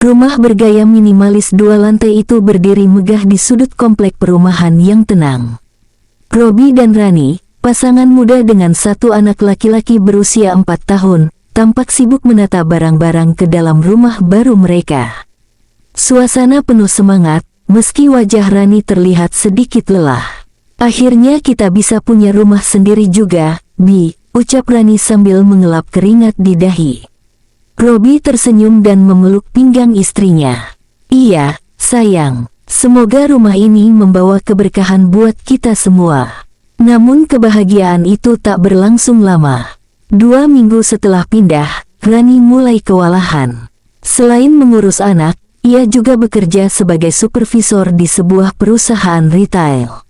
Rumah bergaya minimalis 2 lantai itu berdiri megah di sudut komplek perumahan yang tenang. Robi dan Rani, pasangan muda dengan satu anak laki-laki berusia 4 tahun, tampak sibuk menata barang-barang ke dalam rumah baru mereka. Suasana penuh semangat, meski wajah Rani terlihat sedikit lelah. "Akhirnya kita bisa punya rumah sendiri juga, Bi," ucap Rani sambil mengelap keringat di dahi. Robi tersenyum dan memeluk pinggang istrinya. "Iya, sayang. Semoga rumah ini membawa keberkahan buat kita semua." Namun kebahagiaan itu tak berlangsung lama. 2 minggu setelah pindah, Rani mulai kewalahan. Selain mengurus anak, ia juga bekerja sebagai supervisor di sebuah perusahaan retail.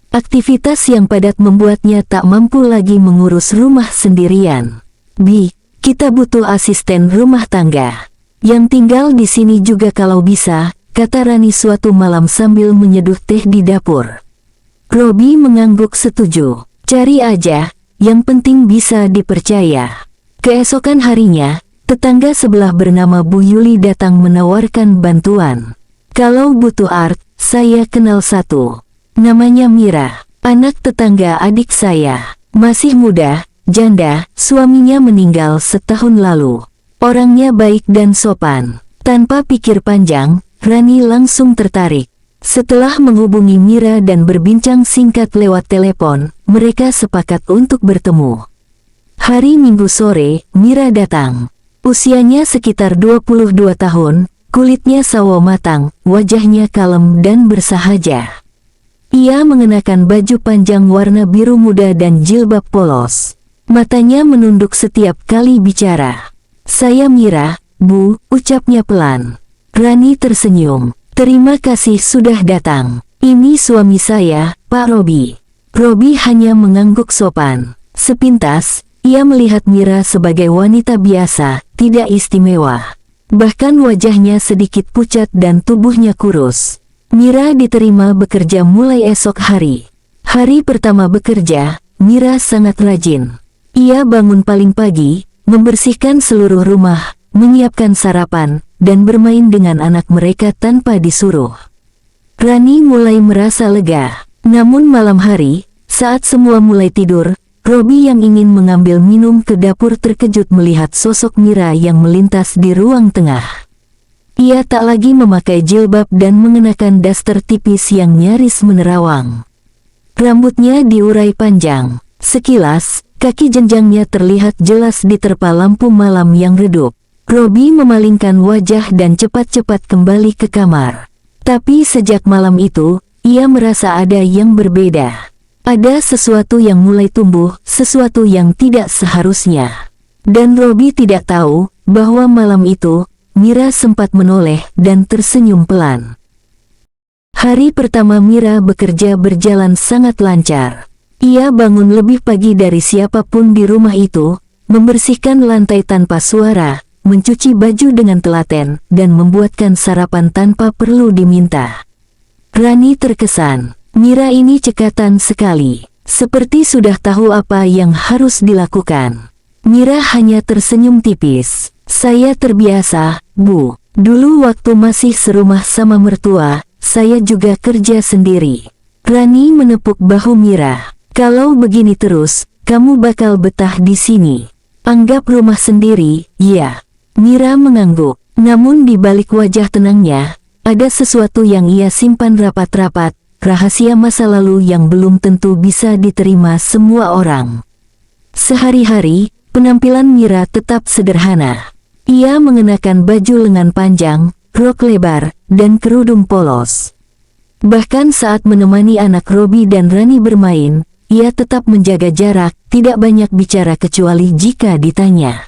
Aktivitas yang padat membuatnya tak mampu lagi mengurus rumah sendirian. "Bi, kita butuh asisten rumah tangga yang tinggal di sini juga kalau bisa," kata Rani suatu malam sambil menyeduh teh di dapur. Robi mengangguk setuju. "Cari aja, yang penting bisa dipercaya." Keesokan harinya, tetangga sebelah bernama Bu Yuli datang menawarkan bantuan. "Kalau butuh art, saya kenal satu. Namanya Mira, anak tetangga adik saya. Masih muda, janda, suaminya meninggal setahun lalu. Orangnya baik dan sopan." Tanpa pikir panjang, Rani langsung tertarik. Setelah menghubungi Mira dan berbincang singkat lewat telepon, mereka sepakat untuk bertemu. Hari Minggu sore, Mira datang. Usianya sekitar 22 tahun, kulitnya sawo matang, wajahnya kalem dan bersahaja. Ia mengenakan baju panjang warna biru muda dan jilbab polos. Matanya menunduk setiap kali bicara. "Saya Mira, Bu," ucapnya pelan. Rani tersenyum. "Terima kasih sudah datang. Ini suami saya, Pak Robi." Robi hanya mengangguk sopan. Sepintas, ia melihat Mira sebagai wanita biasa, tidak istimewa. Bahkan wajahnya sedikit pucat dan tubuhnya kurus. Mira diterima bekerja mulai esok hari. Hari pertama bekerja, Mira sangat rajin. Ia bangun paling pagi, membersihkan seluruh rumah, menyiapkan sarapan, dan bermain dengan anak mereka tanpa disuruh. Rani mulai merasa lega. Namun malam hari, saat semua mulai tidur, Robi yang ingin mengambil minum ke dapur terkejut melihat sosok Mira yang melintas di ruang tengah. Ia tak lagi memakai jilbab dan mengenakan daster tipis yang nyaris menerawang. Rambutnya diurai panjang. Sekilas, kaki jenjangnya terlihat jelas diterpa lampu malam yang redup. Robi memalingkan wajah dan cepat-cepat kembali ke kamar. Tapi sejak malam itu, ia merasa ada yang berbeda. Ada sesuatu yang mulai tumbuh, sesuatu yang tidak seharusnya. Dan Robi tidak tahu bahwa malam itu, Mira sempat menoleh dan tersenyum pelan. Hari pertama Mira bekerja berjalan sangat lancar. Ia bangun lebih pagi dari siapapun di rumah itu, membersihkan lantai tanpa suara, mencuci baju dengan telaten, dan membuatkan sarapan tanpa perlu diminta. Rani terkesan. Mira ini cekatan sekali. Seperti sudah tahu apa yang harus dilakukan. Mira hanya tersenyum tipis. "Saya terbiasa, Bu. Dulu waktu masih serumah sama mertua, saya juga kerja sendiri." Rani menepuk bahu Mira. "Kalau begini terus, kamu bakal betah di sini. Anggap rumah sendiri, ya." Mira mengangguk. Namun di balik wajah tenangnya, ada sesuatu yang ia simpan rapat-rapat, rahasia masa lalu yang belum tentu bisa diterima semua orang. Sehari-hari, penampilan Mira tetap sederhana. Ia mengenakan baju lengan panjang, rok lebar, dan kerudung polos. Bahkan saat menemani anak Robi dan Rani bermain, ia tetap menjaga jarak, tidak banyak bicara kecuali jika ditanya.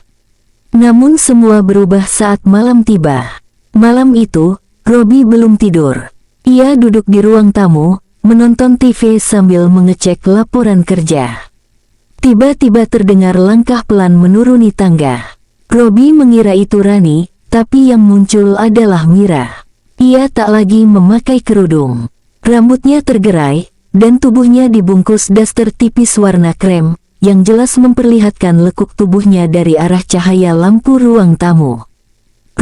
Namun semua berubah saat malam tiba. Malam itu, Robi belum tidur. Ia duduk di ruang tamu, menonton TV sambil mengecek laporan kerja. Tiba-tiba terdengar langkah pelan menuruni tangga. Robi mengira itu Rani, tapi yang muncul adalah Mira. Ia tak lagi memakai kerudung. Rambutnya tergerai, dan tubuhnya dibungkus daster tipis warna krem, yang jelas memperlihatkan lekuk tubuhnya dari arah cahaya lampu ruang tamu.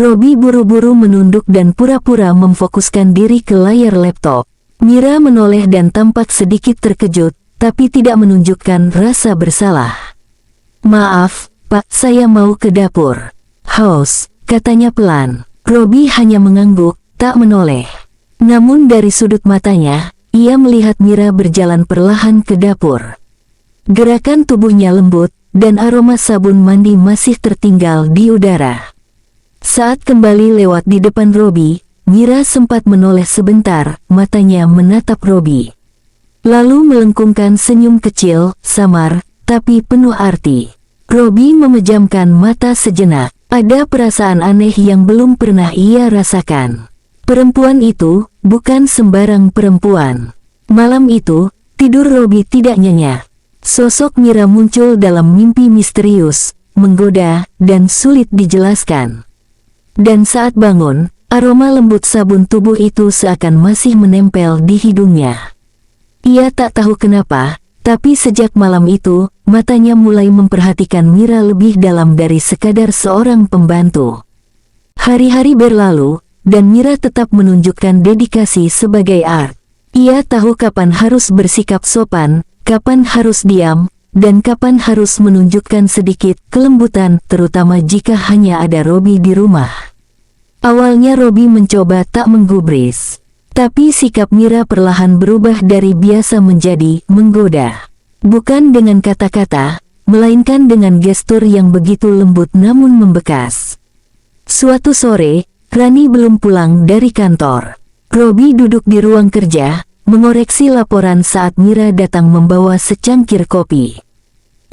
Robi buru-buru menunduk dan pura-pura memfokuskan diri ke layar laptop. Mira menoleh dan tampak sedikit terkejut, tapi tidak menunjukkan rasa bersalah. "Maaf, Pak, saya mau ke dapur." "Haus," katanya pelan. Robi hanya mengangguk, tak menoleh. Namun dari sudut matanya, ia melihat Mira berjalan perlahan ke dapur. Gerakan tubuhnya lembut, dan aroma sabun mandi masih tertinggal di udara. Saat kembali lewat di depan Robi, Mira sempat menoleh sebentar, matanya menatap Robi. Lalu melengkungkan senyum kecil, samar, tapi penuh arti. Robi memejamkan mata sejenak. Ada perasaan aneh yang belum pernah ia rasakan. Perempuan itu bukan sembarang perempuan. Malam itu, tidur Robi tidak nyenyak. Sosok Mira muncul dalam mimpi misterius, menggoda, dan sulit dijelaskan. Dan saat bangun, aroma lembut sabun tubuh itu seakan masih menempel di hidungnya. Ia tak tahu kenapa, tapi sejak malam itu, matanya mulai memperhatikan Mira lebih dalam dari sekadar seorang pembantu. Hari-hari berlalu, dan Mira tetap menunjukkan dedikasi sebagai art. Ia tahu kapan harus bersikap sopan, kapan harus diam, dan kapan harus menunjukkan sedikit kelembutan, terutama jika hanya ada Robi di rumah. Awalnya Robi mencoba tak menggubris. Tapi sikap Mira perlahan berubah dari biasa menjadi menggoda. Bukan dengan kata-kata, melainkan dengan gestur yang begitu lembut namun membekas. Suatu sore, Rani belum pulang dari kantor. Robi duduk di ruang kerja, mengoreksi laporan saat Mira datang membawa secangkir kopi.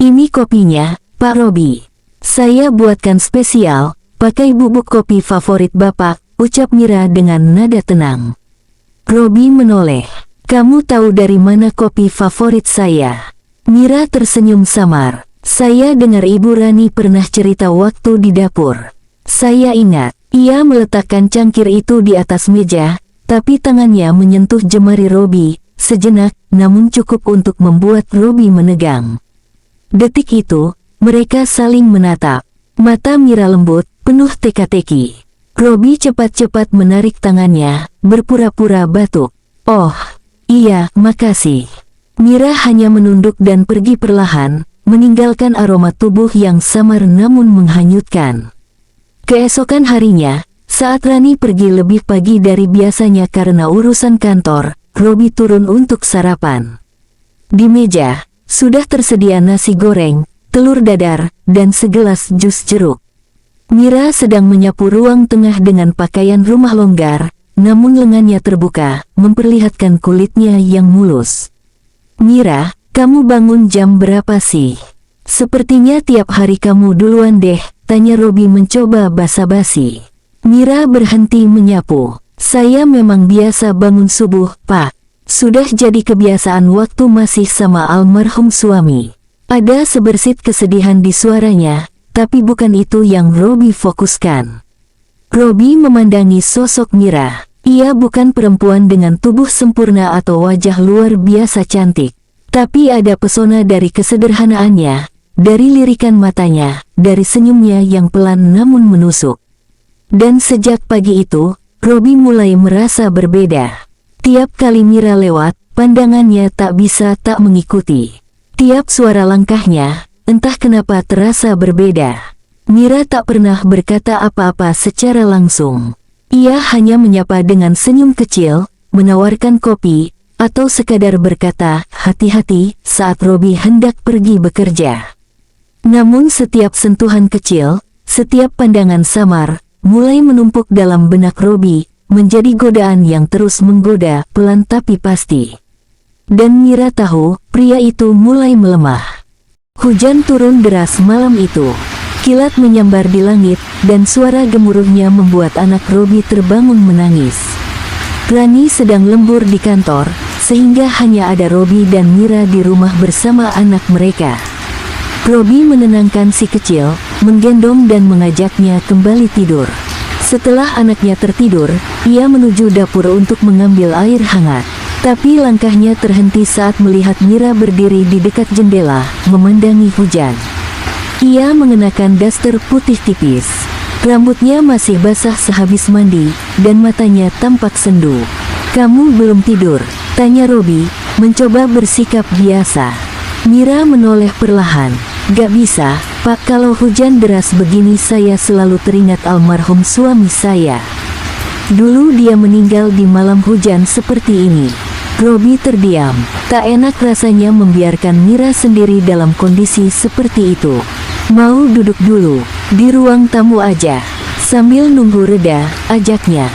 "Ini kopinya, Pak Robi. Saya buatkan spesial, pakai bubuk kopi favorit Bapak," ucap Mira dengan nada tenang. Robi menoleh. "Kamu tahu dari mana kopi favorit saya?" Mira tersenyum samar. "Saya dengar Ibu Rani pernah cerita waktu di dapur." "Saya ingat." Ia meletakkan cangkir itu di atas meja, tapi tangannya menyentuh jemari Robi, sejenak, namun cukup untuk membuat Robi menegang. Detik itu, mereka saling menatap. Mata Mira lembut, penuh teka-teki. Robi cepat-cepat menarik tangannya, berpura-pura batuk. "Oh, iya, makasih." Mira hanya menunduk dan pergi perlahan, meninggalkan aroma tubuh yang samar namun menghanyutkan. Keesokan harinya, saat Rani pergi lebih pagi dari biasanya karena urusan kantor, Robi turun untuk sarapan. Di meja, sudah tersedia nasi goreng, telur dadar, dan segelas jus jeruk. Mira sedang menyapu ruang tengah dengan pakaian rumah longgar, namun lengannya terbuka, memperlihatkan kulitnya yang mulus. "Mira, kamu bangun jam berapa sih? Sepertinya tiap hari kamu duluan deh," tanya Robi mencoba basa-basi. Mira berhenti menyapu. "Saya memang biasa bangun subuh, Pak. Sudah jadi kebiasaan waktu masih sama almarhum suami." Ada sebersit kesedihan di suaranya, tapi bukan itu yang Robi fokuskan. Robi memandangi sosok Mira. Ia bukan perempuan dengan tubuh sempurna atau wajah luar biasa cantik. Tapi ada pesona dari kesederhanaannya, dari lirikan matanya, dari senyumnya yang pelan namun menusuk. Dan sejak pagi itu, Robi mulai merasa berbeda. Tiap kali Mira lewat, pandangannya tak bisa tak mengikuti. Tiap suara langkahnya, entah kenapa terasa berbeda. Mira tak pernah berkata apa-apa secara langsung. Ia hanya menyapa dengan senyum kecil, menawarkan kopi, atau sekadar berkata, "Hati-hati," saat Robi hendak pergi bekerja. Namun setiap sentuhan kecil, setiap pandangan samar, mulai menumpuk dalam benak Robi, menjadi godaan yang terus menggoda, pelan tapi pasti. Dan Mira tahu, pria itu mulai melemah. Hujan turun deras malam itu. Kilat menyambar di langit, dan suara gemuruhnya membuat anak Robi terbangun menangis. Rani sedang lembur di kantor, sehingga hanya ada Robi dan Mira di rumah bersama anak mereka. Robi menenangkan si kecil, menggendong dan mengajaknya kembali tidur. Setelah anaknya tertidur, ia menuju dapur untuk mengambil air hangat. Tapi langkahnya terhenti saat melihat Mira berdiri di dekat jendela, memandangi hujan. Ia mengenakan daster putih tipis. Rambutnya masih basah sehabis mandi, dan matanya tampak sendu. "Kamu belum tidur?" tanya Robi, mencoba bersikap biasa. Mira menoleh perlahan. "Gak bisa, Pak, kalau hujan deras begini saya selalu teringat almarhum suami saya. Dulu dia meninggal di malam hujan seperti ini." Robi terdiam. Tak enak rasanya membiarkan Mira sendiri dalam kondisi seperti itu. "Mau duduk dulu, di ruang tamu aja. Sambil nunggu reda," ajaknya.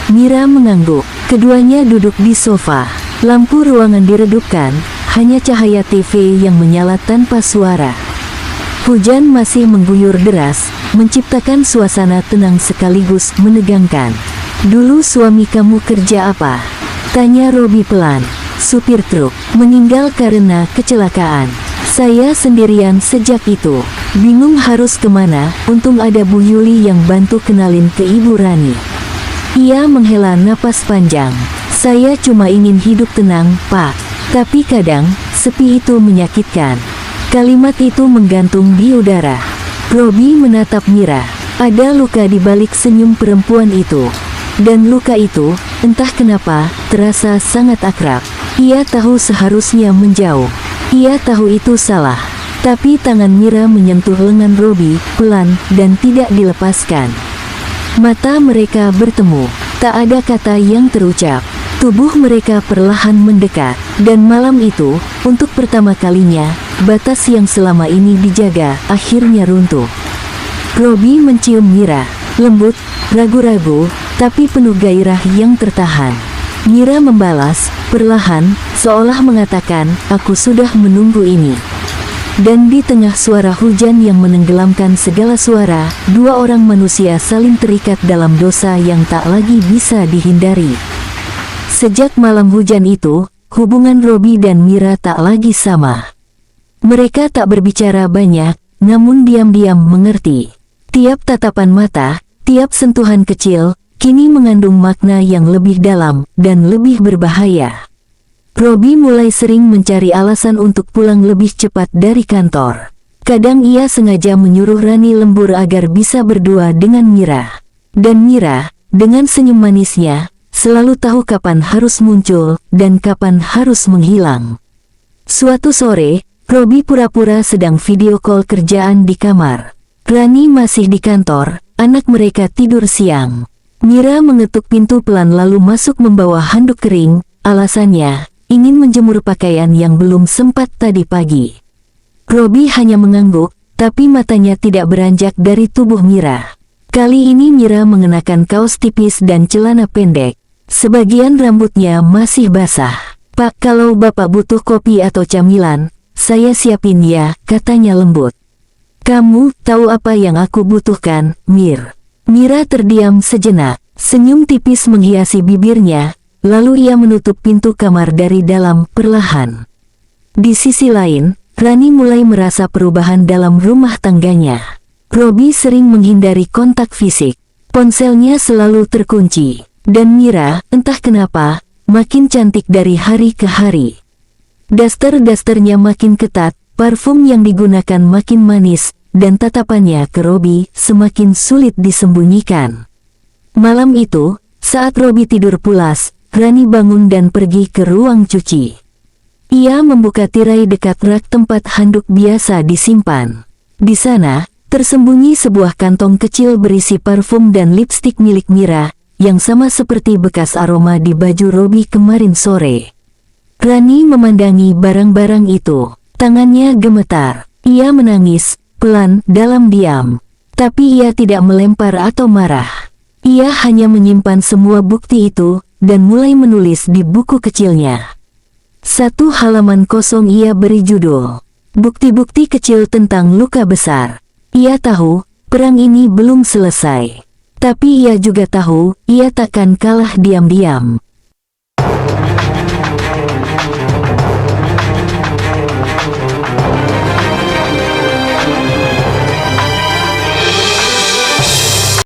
Mira mengangguk. Keduanya duduk di sofa. Lampu ruangan diredupkan, hanya cahaya TV yang menyala tanpa suara. Hujan masih mengguyur deras, menciptakan suasana tenang sekaligus menegangkan. "Dulu suami kamu kerja apa?" tanya Robi pelan. "Supir truk, meninggal karena kecelakaan. Saya sendirian sejak itu. Bingung harus kemana, untung ada Bu Yuli yang bantu kenalin ke Ibu Rani." Ia menghela napas panjang. "Saya cuma ingin hidup tenang, Pak. Tapi kadang, sepi itu menyakitkan." Kalimat itu menggantung di udara. Robi menatap Mira. Ada luka di balik senyum perempuan itu. Dan luka itu, entah kenapa, terasa sangat akrab. Ia tahu seharusnya menjauh. Ia tahu itu salah. Tapi tangan Mira menyentuh lengan Robi, pelan, dan tidak dilepaskan. Mata mereka bertemu. Tak ada kata yang terucap. Tubuh mereka perlahan mendekat. Dan malam itu, untuk pertama kalinya, batas yang selama ini dijaga, akhirnya runtuh. Robi mencium Mira. Lembut, ragu-ragu, tapi penuh gairah yang tertahan. Mira membalas, perlahan, seolah mengatakan, "Aku sudah menunggu ini." Dan di tengah suara hujan yang menenggelamkan segala suara, dua orang manusia saling terikat dalam dosa yang tak lagi bisa dihindari. Sejak malam hujan itu, hubungan Robi dan Mira tak lagi sama. Mereka tak berbicara banyak, namun diam-diam mengerti. Tiap tatapan mata, tiap sentuhan kecil, kini mengandung makna yang lebih dalam dan lebih berbahaya. Robi mulai sering mencari alasan untuk pulang lebih cepat dari kantor. Kadang ia sengaja menyuruh Rani lembur agar bisa berdua dengan Mira. Dan Mira, dengan senyum manisnya, selalu tahu kapan harus muncul dan kapan harus menghilang. Suatu sore, Robi pura-pura sedang video call kerjaan di kamar. Rani masih di kantor, anak mereka tidur siang. Mira mengetuk pintu pelan lalu masuk membawa handuk kering, alasannya, ingin menjemur pakaian yang belum sempat tadi pagi. Robi hanya mengangguk, tapi matanya tidak beranjak dari tubuh Mira. Kali ini Mira mengenakan kaos tipis dan celana pendek. Sebagian rambutnya masih basah. "Pak, kalau Bapak butuh kopi atau camilan, saya siapin ya," katanya lembut. "Kamu tahu apa yang aku butuhkan, Mir?" Mira terdiam sejenak. Senyum tipis menghiasi bibirnya, lalu ia menutup pintu kamar dari dalam perlahan. Di sisi lain, Rani mulai merasa perubahan dalam rumah tangganya. Robi sering menghindari kontak fisik. Ponselnya selalu terkunci. Dan Mira, entah kenapa, makin cantik dari hari ke hari. Daster-dasternya makin ketat, parfum yang digunakan makin manis, dan tatapannya ke Robi semakin sulit disembunyikan. Malam itu, saat Robi tidur pulas, Rani bangun dan pergi ke ruang cuci. Ia membuka tirai dekat rak tempat handuk biasa disimpan. Di sana, tersembunyi sebuah kantong kecil berisi parfum dan lipstik milik Mira, yang sama seperti bekas aroma di baju Robi kemarin sore. Rani memandangi barang-barang itu. Tangannya gemetar. Ia menangis, pelan, dalam diam. Tapi ia tidak melempar atau marah. Ia hanya menyimpan semua bukti itu, dan mulai menulis di buku kecilnya. Satu halaman kosong ia beri judul, "Bukti-bukti kecil tentang luka besar." Ia tahu, perang ini belum selesai. Tapi ia juga tahu, ia takkan kalah diam-diam.